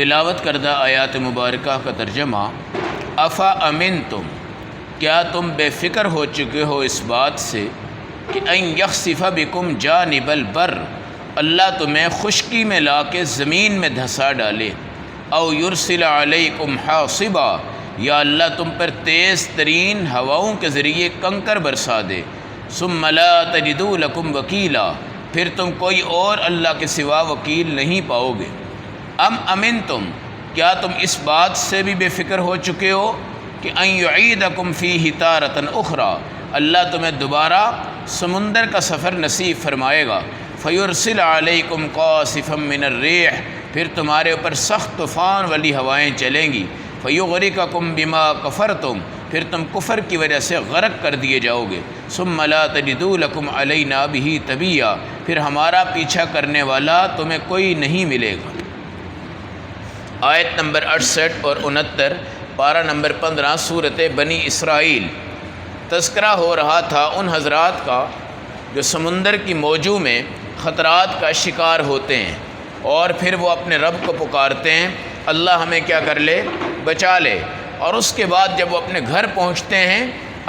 تلاوت کردہ آیات مبارکہ کا ترجمہ: افا امن تم، کیا تم بے فکر ہو چکے ہو اس بات سے کہ ان یخسف بکم جانب البر، اللہ تمہیں خشکی میں لا کے زمین میں دھسا ڈالے، او یرسل علیکم حاصبا، یا اللہ تم پر تیز ترین ہواؤں کے ذریعے کنکر برسا دے، ثم لا تجدوا لکم وکیلا، پھر تم کوئی اور اللہ کے سوا وکیل نہیں پاؤ گے۔ ام امن تم، کیا تم اس بات سے بھی بے فکر ہو چکے ہو کہ ان یعیدکم فیہ تارۃ اخری، اللہ تمہیں دوبارہ سمندر کا سفر نصیب فرمائے گا، فیرسل علیکم قاصفا من الریح، پھر تمہارے اوپر سخت طوفان والی ہوائیں چلیں گی، فیغرقکم بما کفرتم، پھر تم کفر کی وجہ سے غرق کر دیے جاؤ گے، ثم لا تجدوا لکم علینا بہ تبیا، پھر ہمارا پیچھا کرنے والا تمہیں کوئی نہیں ملے گا۔ آیت نمبر 68 اور 69، پارہ نمبر 15، سورۃ بنی اسرائیل۔ تذکرہ ہو رہا تھا ان حضرات کا جو سمندر کی موجوں میں خطرات کا شکار ہوتے ہیں اور پھر وہ اپنے رب کو پکارتے ہیں، اللہ ہمیں کیا کر لے، بچا لے، اور اس کے بعد جب وہ اپنے گھر پہنچتے ہیں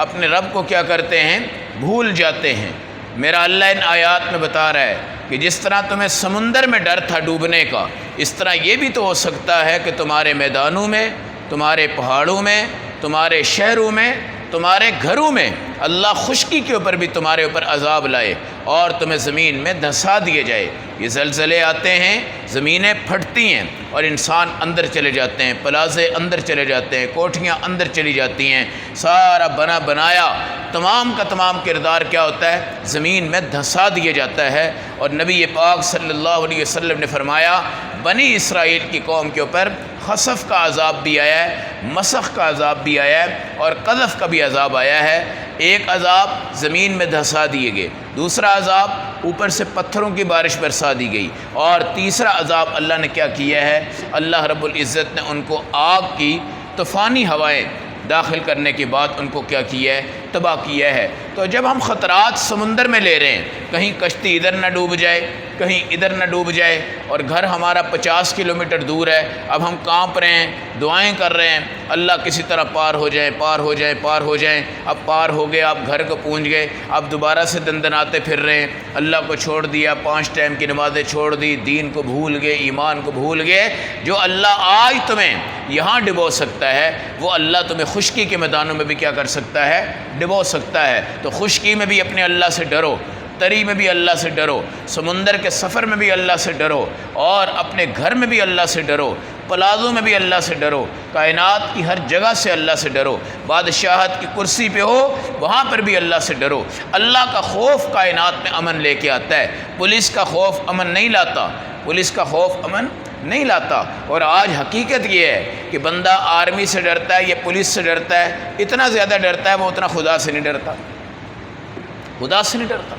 اپنے رب کو کیا کرتے ہیں، بھول جاتے ہیں۔ میرا اللہ ان آیات میں بتا رہا ہے کہ جس طرح تمہیں سمندر میں ڈر تھا ڈوبنے کا، اس طرح یہ بھی تو ہو سکتا ہے کہ تمہارے میدانوں میں، تمہارے پہاڑوں میں، تمہارے شہروں میں، تمہارے گھروں میں اللہ خشکی کے اوپر بھی تمہارے اوپر عذاب لائے اور تمہیں زمین میں دھسا دیے جائے۔ یہ زلزلے آتے ہیں، زمینیں پھٹتی ہیں اور انسان اندر چلے جاتے ہیں، پلازے اندر چلے جاتے ہیں، کوٹھیاں اندر چلی جاتی ہیں، سارا بنا بنایا تمام کا تمام کردار کیا ہوتا ہے، زمین میں دھسا دیا جاتا ہے۔ اور نبی پاک صلی اللہ علیہ وسلم نے فرمایا بنی اسرائیل کی قوم کے اوپر خسف کا عذاب بھی آیا ہے، مسخ کا عذاب بھی آیا ہے اور قذف کا بھی عذاب آیا ہے۔ ایک عذاب زمین میں دھسا دیے گئے، دوسرا عذاب اوپر سے پتھروں کی بارش برسا دی گئی، اور تیسرا عذاب اللہ نے کیا کیا ہے، اللہ رب العزت نے ان کو آگ کی طوفانی ہوائیں داخل کرنے کے بعد ان کو کیا کیا ہے، تباہ کیا ہے۔ تو جب ہم خطرات سمندر میں لے رہے ہیں، کہیں کشتی ادھر نہ ڈوب جائے، کہیں ادھر نہ ڈوب جائے، اور گھر ہمارا 50 کلومیٹر دور ہے، اب ہم کانپ رہے ہیں، دعائیں کر رہے ہیں، اللہ کسی طرح پار ہو جائیں، پار ہو جائیں، پار ہو جائیں۔ اب پار ہو گئے، آپ گھر کو پہنچ گئے، اب دوبارہ سے دندناتے پھر رہے ہیں، اللہ کو چھوڑ دیا، 5 ٹائم کی نمازیں چھوڑ دی، دین کو بھول گئے، ایمان کو بھول گئے۔ جو اللہ آج تمہیں یہاں ڈبو سکتا ہے، وہ اللہ تمہیں خشکی کے میدانوں میں بھی کیا کر سکتا ہے، ڈبو سکتا ہے۔ تو خشکی میں بھی اپنے اللہ سے ڈرو، تری میں بھی اللہ سے ڈرو، سمندر کے سفر میں بھی اللہ سے ڈرو، اور اپنے گھر میں بھی اللہ سے ڈرو، پلازوں میں بھی اللہ سے ڈرو، کائنات کی ہر جگہ سے اللہ سے ڈرو، بادشاہت کی کرسی پہ ہو وہاں پر بھی اللہ سے ڈرو۔ اللہ کا خوف کائنات میں امن لے کے آتا ہے، پولیس کا خوف امن نہیں لاتا، پولیس کا خوف امن نہیں لاتا۔ اور آج حقیقت یہ ہے کہ بندہ آرمی سے ڈرتا ہے یا پولیس سے ڈرتا ہے، اتنا زیادہ ڈرتا ہے وہ اتنا خدا سے نہیں ڈرتا، خدا سے نہیں ڈرتا۔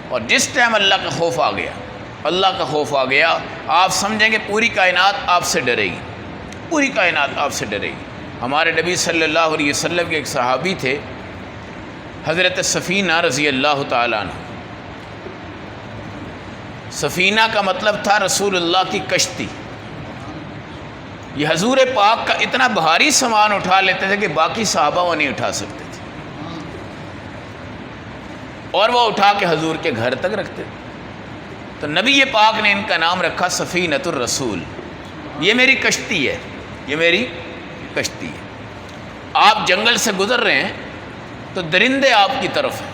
اور جس ٹائم اللہ کا خوف آ گیا، اللہ کا خوف آ گیا، آپ سمجھیں گے پوری کائنات آپ سے ڈرے گی، پوری کائنات آپ سے ڈرے گی۔ ہمارے نبی صلی اللہ علیہ وسلم کے ایک صحابی تھے حضرت سفینہ رضی اللہ تعالیٰ عنہ۔ سفینہ کا مطلب تھا رسول اللہ کی کشتی۔ یہ حضور پاک کا اتنا بھاری سامان اٹھا لیتے تھے کہ باقی صحابہ وہ نہیں اٹھا سکتے تھے، اور وہ اٹھا کے حضور کے گھر تک رکھتے تھے۔ تو نبی پاک نے ان کا نام رکھا سفینۃ الرسول، یہ میری کشتی ہے، یہ میری کشتی ہے۔ آپ جنگل سے گزر رہے ہیں تو درندے آپ کی طرف ہیں،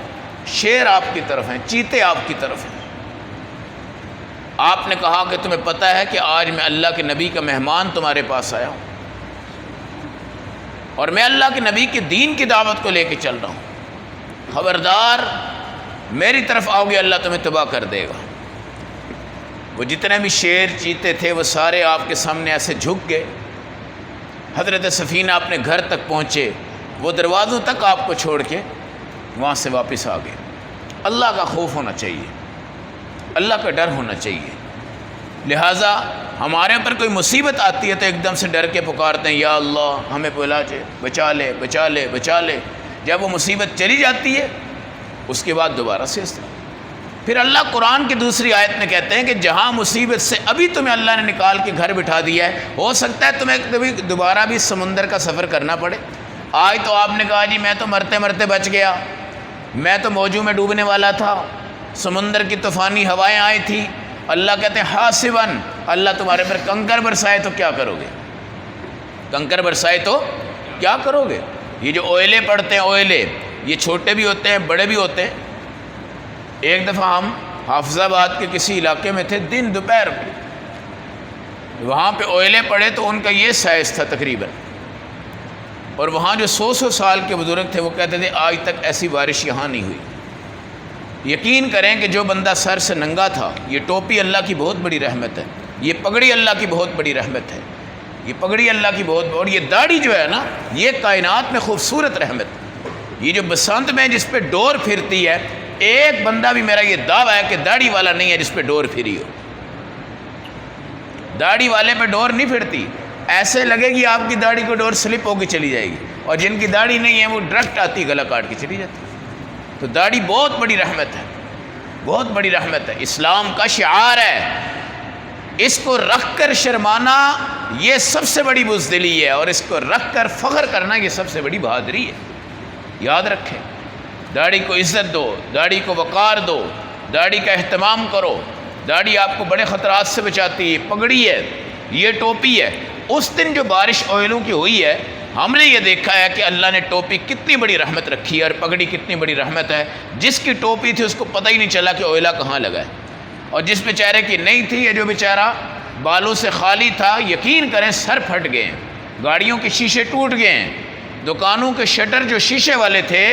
شیر آپ کی طرف ہیں، چیتے آپ کی طرف ہیں۔ آپ نے کہا کہ تمہیں پتہ ہے کہ آج میں اللہ کے نبی کا مہمان تمہارے پاس آیا ہوں، اور میں اللہ کے نبی کے دین کی دعوت کو لے کے چل رہا ہوں، خبردار میری طرف آؤ گے اللہ تمہیں تباہ کر دے گا۔ وہ جتنے بھی شیر چیتے تھے وہ سارے آپ کے سامنے ایسے جھک گئے۔ حضرت سفینہ اپنے گھر تک پہنچے، وہ دروازوں تک آپ کو چھوڑ کے وہاں سے واپس آ گئے۔ اللہ کا خوف ہونا چاہیے، اللہ کا ڈر ہونا چاہیے۔ لہٰذا ہمارے اوپر کوئی مصیبت آتی ہے تو ایک دم سے ڈر کے پکارتے ہیں، یا اللہ ہمیں بچا لے، بچا لے، بچا لے۔ جب وہ مصیبت چلی جاتی ہے اس کے بعد دوبارہ سے اس طرح پھر اللہ قرآن کی دوسری آیت میں کہتے ہیں کہ جہاں مصیبت سے ابھی تمہیں اللہ نے نکال کے گھر بٹھا دیا ہے، ہو سکتا ہے تمہیں کبھی دوبارہ بھی سمندر کا سفر کرنا پڑے۔ آج تو آپ نے کہا جی میں تو مرتے مرتے بچ گیا، میں تو موجوں میں ڈوبنے والا تھا، سمندر کی طوفانی ہوائیں آئی تھی۔ اللہ کہتے ہیں حاسباً، اللہ تمہارے پر کنکر برسائے تو کیا کرو گے؟ کنکر برسائے تو کیا کرو گے؟ یہ جو اوئلے پڑتے ہیں، اوئلے یہ چھوٹے بھی ہوتے ہیں بڑے بھی ہوتے ہیں۔ ایک دفعہ ہم حافظ آباد کے کسی علاقے میں تھے، دن دوپہر وہاں پہ اوئلے پڑے تو ان کا یہ سائز تھا تقریباً، اور وہاں جو 100 سال کے بزرگ تھے وہ کہتے تھے آج تک ایسی بارش یہاں نہیں ہوئی۔ یقین کریں کہ جو بندہ سر سے ننگا تھا، یہ ٹوپی اللہ کی بہت بڑی رحمت ہے، یہ پگڑی اللہ کی بہت بڑی رحمت ہے، یہ پگڑی اللہ کی بہت، اور یہ داڑھی جو ہے نا، یہ کائنات میں خوبصورت رحمت۔ یہ جو بسنت میں جس پہ ڈور پھرتی ہے، ایک بندہ بھی میرا یہ دعویٰ ہے کہ داڑھی والا نہیں ہے جس پہ ڈور پھری ہو۔ داڑھی والے پہ ڈور نہیں پھرتی، ایسے لگے گی آپ کی داڑھی کو ڈور سلپ ہو کے چلی جائے گی، اور جن کی داڑھی نہیں ہے وہ ڈائریکٹ آتی گلا کاٹ کے چلی جاتی۔ تو داڑھی بہت بڑی رحمت ہے، بہت بڑی رحمت ہے، اسلام کا شعار ہے۔ اس کو رکھ کر شرمانا یہ سب سے بڑی بزدلی ہے، اور اس کو رکھ کر فخر کرنا یہ سب سے بڑی بہادری ہے۔ یاد رکھیں، داڑھی کو عزت دو، داڑھی کو وقار دو، داڑھی کا اہتمام کرو۔ داڑھی آپ کو بڑے خطرات سے بچاتی ہے، پگڑی ہے، یہ ٹوپی ہے۔ اس دن جو بارش اوئلوں کی ہوئی ہے، ہم نے یہ دیکھا ہے کہ اللہ نے ٹوپی کتنی بڑی رحمت رکھی ہے، اور پگڑی کتنی بڑی رحمت ہے۔ جس کی ٹوپی تھی اس کو پتہ ہی نہیں چلا کہ اوئلہ کہاں لگا ہے، اور جس بیچارے کی نہیں تھی، یا جو بیچارہ بالوں سے خالی تھا، یقین کریں سر پھٹ گئے ہیں، گاڑیوں کے شیشے ٹوٹ گئے ہیں، دکانوں کے شٹر جو شیشے والے تھے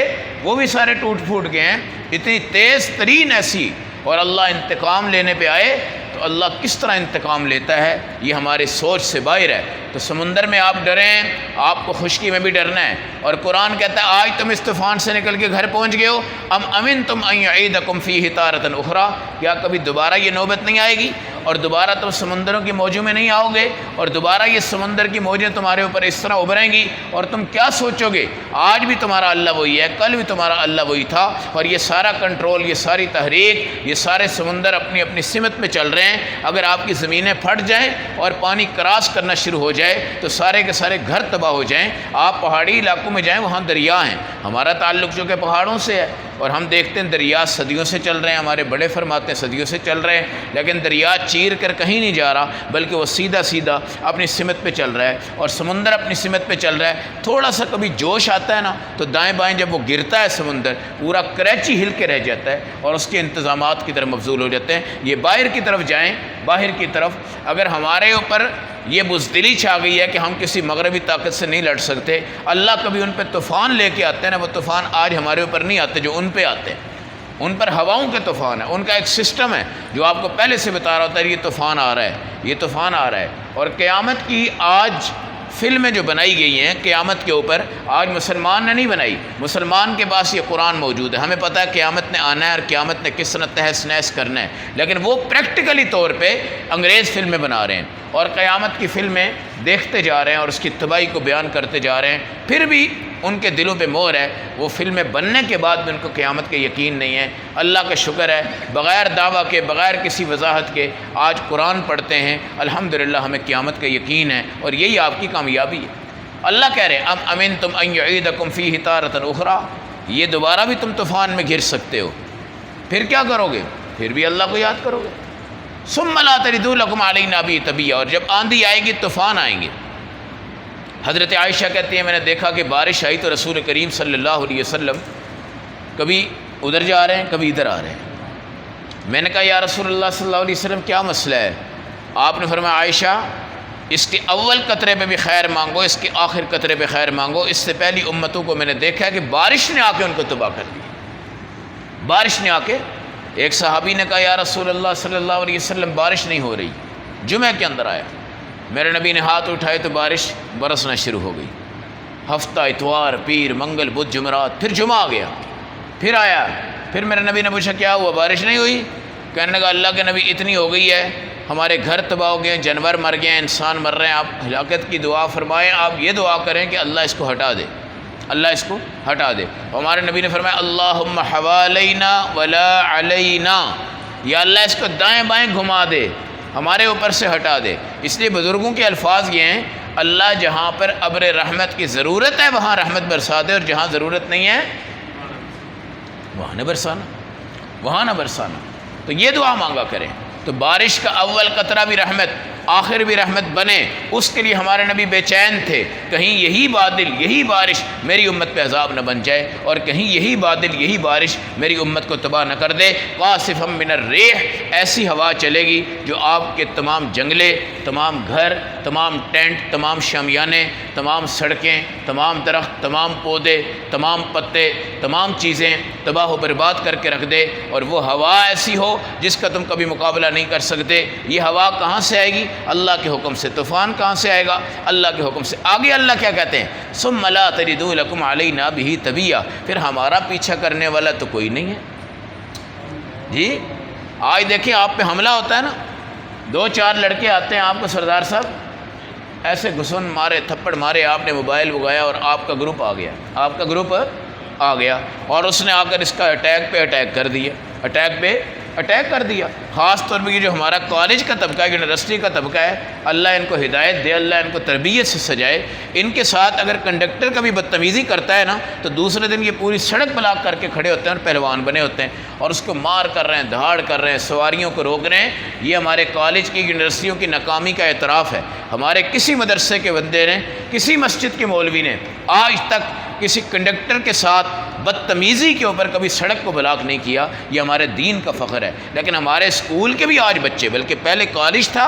وہ بھی سارے ٹوٹ پھوٹ گئے ہیں۔ اتنی تیز ترین ایسی، اور اللہ انتقام لینے پہ آئے تو اللہ کس طرح انتقام لیتا ہے یہ ہمارے سوچ سے باہر ہے۔ تو سمندر میں آپ ڈریں، آپ کو خشکی میں بھی ڈرنا ہے، اور قرآن کہتا ہے آج تم اس طوفان سے نکل کے گھر پہنچ گئے ہو، ام امنتم ان یعیدکم فیہ تارۃ اخری، کیا کبھی دوبارہ یہ نوبت نہیں آئے گی، اور دوبارہ تم سمندروں کی موجوں میں نہیں آؤ گے، اور دوبارہ یہ سمندر کی موجیں تمہارے اوپر اس طرح ابھریں گی، اور تم کیا سوچو گے آج بھی تمہارا اللہ وہی ہے، کل بھی تمہارا اللہ وہی تھا، اور یہ سارا کنٹرول، یہ ساری تحریک، یہ سارے سمندر اپنی اپنی سمت میں چل رہے ہیں۔ اگر آپ کی زمینیں پھٹ جائیں اور پانی کراس کرنا شروع ہو جائے تو سارے کے سارے گھر تباہ ہو جائیں۔ آپ پہاڑی علاقوں میں جائیں، وہاں دریا ہیں، ہمارا تعلق جو کہ پہاڑوں سے ہے، اور ہم دیکھتے ہیں دریا صدیوں سے چل رہے ہیں، ہمارے بڑے فرماتے ہیں صدیوں سے چل رہے ہیں، لیکن دریا چیر کر کہیں نہیں جا رہا، بلکہ وہ سیدھا سیدھا اپنی سمت پہ چل رہا ہے، اور سمندر اپنی سمت پہ چل رہا ہے۔ تھوڑا سا کبھی جوش آتا ہے نا تو دائیں بائیں جب وہ گرتا ہے سمندر، پورا کراچی ہل کے رہ جاتا ہے، اور اس کے انتظامات کی طرف مبذول ہو جاتے ہیں۔ یہ باہر کی طرف جائیں، باہر کی طرف اگر ہمارے اوپر یہ بزدلی چھا گئی ہے کہ ہم کسی مغربی طاقت سے نہیں لڑ سکتے، اللہ کبھی ان پہ طوفان لے کے آتے ہیں نا، وہ طوفان آج ہمارے اوپر نہیں آتے جو ان پہ آتے ہیں، ان پر ہواؤں کے طوفان ہے، ان کا ایک سسٹم ہے جو آپ کو پہلے سے بتا رہا ہوتا ہے یہ طوفان آ رہا ہے، یہ طوفان آ رہا ہے۔ اور قیامت کی آج فلمیں جو بنائی گئی ہیں قیامت کے اوپر، آج مسلمان نے نہیں بنائی، مسلمان کے پاس یہ قرآن موجود ہے، ہمیں پتہ ہے قیامت نے آنا ہے اور قیامت نے کس طرح تہس نہس کرنا ہے، لیکن وہ پریکٹیکلی طور پہ انگریز فلمیں بنا رہے ہیں، اور قیامت کی فلمیں دیکھتے جا رہے ہیں اور اس کی تباہی کو بیان کرتے جا رہے ہیں، پھر بھی ان کے دلوں پہ مہر ہے، وہ فلمیں بننے کے بعد بھی ان کو قیامت کے یقین نہیں ہے۔ اللہ کا شکر ہے، بغیر دعویٰ کے، بغیر کسی وضاحت کے آج قرآن پڑھتے ہیں، الحمدللہ ہمیں قیامت کا یقین ہے، اور یہی آپ کی کامیابی ہے۔ اللہ کہہ رہے ہیں ام امنتم ان یعیدکم فیہ تارۃ اخری، یہ دوبارہ بھی تم طوفان میں گر سکتے ہو، پھر کیا کرو گے؟ پھر بھی اللہ کو یاد کرو گے۔ ثم لا تجدوا لکم علینا بہ طبیعا، اور جب آندھی آئے گی طوفان آئیں گے۔ حضرت عائشہ کہتی ہیں میں نے دیکھا کہ بارش آئی تو رسول کریم صلی اللہ علیہ وسلم کبھی ادھر جا رہے ہیں کبھی ادھر آ رہے ہیں۔ میں نے کہا یا رسول اللہ صلی اللہ علیہ وسلم کیا مسئلہ ہے؟ آپ نے فرمایا عائشہ اس کے اول قطرے پہ بھی خیر مانگو، اس کے آخر قطرے پہ خیر مانگو، اس سے پہلی امتوں کو میں نے دیکھا ہے کہ بارش نے آ کے ان کو تباہ کر دیا، بارش نے آ کے۔ ایک صحابی نے کہا یا رسول اللہ صلی اللہ علیہ وسلم بارش نہیں ہو رہی، جمعہ کے اندر آیا، میرے نبی نے ہاتھ اٹھائے تو بارش برسنا شروع ہو گئی، ہفتہ اتوار پیر منگل بدھ جمعرات، پھر جمعہ آ گیا، پھر آیا، پھر میرے نبی نے پوچھا کیا ہوا بارش نہیں ہوئی؟ کہنے لگا اللہ کے نبی اتنی ہو گئی ہے، ہمارے گھر تباہ ہو گئے، جانور مر گئے ہیں، انسان مر رہے ہیں، آپ ہلاکت کی دعا فرمائیں، آپ یہ دعا کریں کہ اللہ اس کو ہٹا دے، اللہ اس کو ہٹا دے۔ ہمارے نبی نے فرمایا اللہم حوالینا ولا علینا، یا اللہ اس کو دائیں بائیں گھما دے، ہمارے اوپر سے ہٹا دے۔ اس لیے بزرگوں کے الفاظ یہ ہیں اللہ جہاں پر ابر رحمت کی ضرورت ہے وہاں رحمت برسا دے، اور جہاں ضرورت نہیں ہے وہاں نہ برسانا، وہاں نہ برسانا۔ تو یہ دعا مانگا کریں تو بارش کا اول قطرہ بھی رحمت، آخر بھی رحمت بنے۔ اس کے لیے ہمارے نبی بے چین تھے، کہیں یہی بادل یہی بارش میری امت پہ عذاب نہ بن جائے، اور کہیں یہی بادل یہی بارش میری امت کو تباہ نہ کر دے۔ قاصفا من الریح، ایسی ہوا چلے گی جو آپ کے تمام جنگلے، تمام گھر، تمام ٹینٹ، تمام شامیانے، تمام سڑکیں، تمام درخت، تمام پودے، تمام پتے، تمام چیزیں تباہ و برباد کر کے رکھ دے۔ اور وہ ہوا ایسی ہو جس کا تم کبھی مقابلہ نہیں کر سکتے۔ یہ ہوا کہاں سے آئے گی؟ اللہ کے حکم سے۔ طوفان کہاں سے آئے گا؟ اللہ کے حکم سے۔ آگے اللہ کیا کہتے ہیں؟ ثم لا تجدوا لکم علینا بہ تبیا، پھر ہمارا پیچھا کرنے والا تو کوئی نہیں ہے۔ جی آج دیکھیں آپ پہ حملہ ہوتا ہے نا، 2-4 لڑکے آتے ہیں آپ کو، سردار صاحب ایسے گھسن مارے، تھپڑ مارے، آپ نے موبائل بگایا اور آپ کا گروپ آ گیا، آپ کا گروپ آ گیا، اور اس نے آ کر اس کا اٹیک پہ اٹیک کر دیا، اٹیک پہ اٹیک کر دیا۔ خاص طور پہ یہ جو ہمارا کالج کا طبقہ ہے، یونیورسٹی کا طبقہ ہے، اللہ ان کو ہدایت دے، اللہ ان کو تربیت سے سجائے۔ ان کے ساتھ اگر کنڈکٹر کبھی بدتمیزی کرتا ہے نا تو دوسرے دن یہ پوری سڑک بلاک کر کے کھڑے ہوتے ہیں اور پہلوان بنے ہوتے ہیں، اور اس کو مار کر رہے ہیں، دھاڑ کر رہے ہیں، سواریوں کو روک رہے ہیں۔ یہ ہمارے کالج کی، یونیورسٹیوں کی ناکامی کا اعتراف ہے۔ ہمارے کسی مدرسے کے بندے نے، کسی مسجد کے مولوی نے آج تک کسی کنڈکٹر کے ساتھ بدتمیزی کے اوپر کبھی سڑک کو بلاک نہیں کیا۔ یہ ہمارے دین کا فخر ہے۔ لیکن ہمارے اسکول کے بھی آج بچے، بلکہ پہلے کالج تھا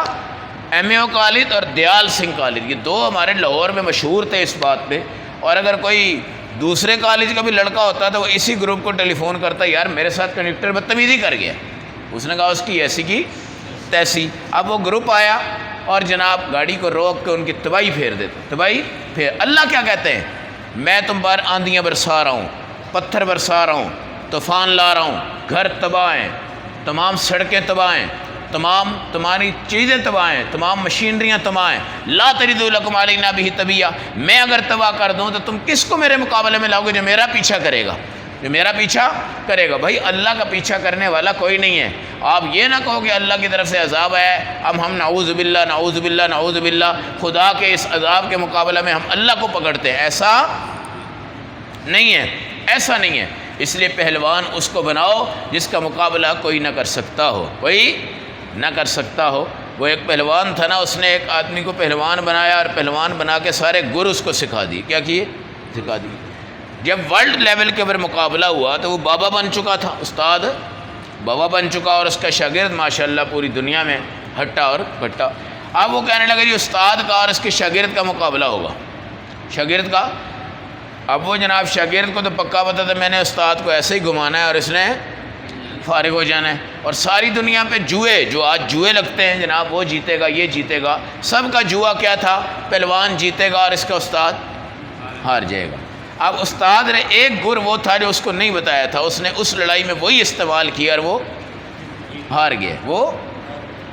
ایم اے او کالج اور دیال سنگھ کالج، یہ 2 ہمارے لاہور میں مشہور تھے اس بات پہ، اور اگر کوئی دوسرے کالج کا بھی لڑکا ہوتا تو وہ اسی گروپ کو ٹیلی فون کرتا، یار میرے ساتھ کنڈکٹر بدتمیزی کر گیا، اس نے کہا اس کی ایسی کی تیسی۔ اب وہ گروپ آیا اور جناب گاڑی کو روک کے ان کی تباہی پھیر دیتے، تباہی پھیر۔ اللہ کیا کہتے ہیں؟ میں تم پر آندیاں برسا رہا ہوں، پتھر برسا رہا ہوں، طوفان لا رہا ہوں، گھر تباہ ہیں، تمام سڑکیں تباہ ہیں، تمام تمہاری چیزیں تباہ ہیں، تمام مشینریاں تباہ ہیں۔ لا تجدوا لکم علینا بہ تبیا، میں اگر تباہ کر دوں تو تم کس کو میرے مقابلے میں لاؤ گے جو میرا پیچھا کرے گا، جو میرا پیچھا کرے گا؟ بھائی اللہ کا پیچھا کرنے والا کوئی نہیں ہے۔ آپ یہ نہ کہو کہ اللہ کی طرف سے عذاب ہے، اب ہم نعوذ باللہ نعوذ باللہ نعوذ باللہ خدا کے اس عذاب کے مقابلے میں ہم اللہ کو پکڑتے ہیں، ایسا نہیں ہے، ایسا نہیں ہے۔ اس لیے پہلوان اس کو بناؤ جس کا مقابلہ کوئی نہ کر سکتا ہو، کوئی نہ کر سکتا ہو۔ وہ ایک پہلوان تھا نا، اس نے ایک آدمی کو پہلوان بنایا اور پہلوان بنا کے سارے گر اس کو سکھا دی۔ کیا کیے؟ سکھا دی۔ جب ورلڈ لیول کے اوپر مقابلہ ہوا تو وہ بابا بن چکا تھا، استاد بابا بن چکا، اور اس کا شاگرد ماشاءاللہ پوری دنیا میں ہٹا اور کٹا۔ اب وہ کہنے لگا جی استاد کا اور اس کے شاگرد کا مقابلہ ہوگا، شاگرد کا۔ اب وہ جناب شاگرد کو تو پکا پتا تھا میں نے استاد کو ایسے ہی گھمانا ہے اور اس نے فارغ ہو جانا ہے، اور ساری دنیا پہ جوئے، جو آج جوئے لگتے ہیں جناب، وہ جیتے گا، یہ جیتے گا، سب کا جوا کیا تھا؟ پہلوان جیتے گا اور اس کا استاد ہار جائے گا۔ اب استاد نے ایک گر وہ تھا جو اس کو نہیں بتایا تھا، اس نے اس لڑائی میں وہی استعمال کیا اور وہ ہار گیا، وہ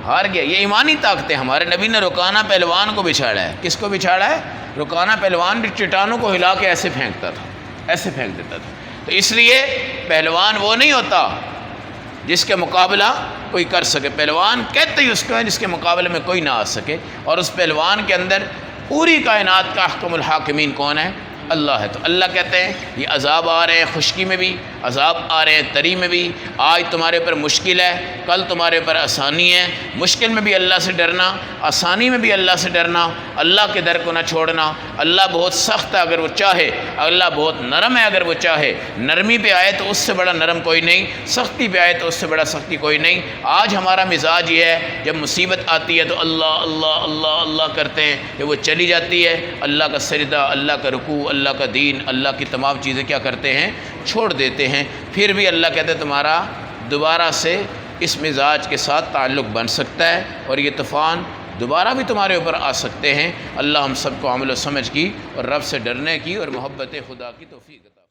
ہار گیا۔ یہ ایمانی طاقتیں ہمارے نبی نے رکانہ پہلوان کو بچھاڑا ہے۔ کس کو بچھاڑا ہے؟ رکانہ پہلوان بھی چٹانوں کو ہلا کے ایسے پھینکتا تھا، ایسے پھینک دیتا تھا۔ تو اس لیے پہلوان وہ نہیں ہوتا جس کے مقابلہ کوئی کر سکے، پہلوان کہتے ہی اس کو ہے جس کے مقابلے میں کوئی نہ آ سکے، اور اس پہلوان کے اندر پوری کائنات کا احکم الحاکمین کون ہے؟ اللہ ہے۔ تو اللہ کہتے ہیں یہ عذاب آ رہے ہیں، خشکی میں بھی عذاب آ رہے ہیں، تری میں بھی۔ آج تمہارے اوپر مشکل ہے، کل تمہارے اوپر آسانی ہے۔ مشکل میں بھی اللہ سے ڈرنا، آسانی میں بھی اللہ سے ڈرنا، اللہ کے در کو نہ چھوڑنا۔ اللہ بہت سخت ہے اگر وہ چاہے، اللہ بہت نرم ہے اگر وہ چاہے۔ نرمی پہ آئے تو اس سے بڑا نرم کوئی نہیں، سختی پہ آئے تو اس سے بڑا سختی کوئی نہیں۔ آج ہمارا مزاج یہ ہے جب مصیبت آتی ہے تو اللہ اللہ اللہ اللہ کرتے ہیں، جب وہ چلی جاتی ہے اللہ کا سجدہ، اللہ کا رکوع، اللہ کا دین، اللہ کی تمام چیزیں کیا کرتے ہیں؟ چھوڑ دیتے ہیں۔ پھر بھی اللہ کہتے ہیں تمہارا دوبارہ سے اس مزاج کے ساتھ تعلق بن سکتا ہے اور یہ طوفان دوبارہ بھی تمہارے اوپر آ سکتے ہیں۔ اللہ ہم سب کو عمل و سمجھ کی اور رب سے ڈرنے کی اور محبت خدا کی توفیق عطا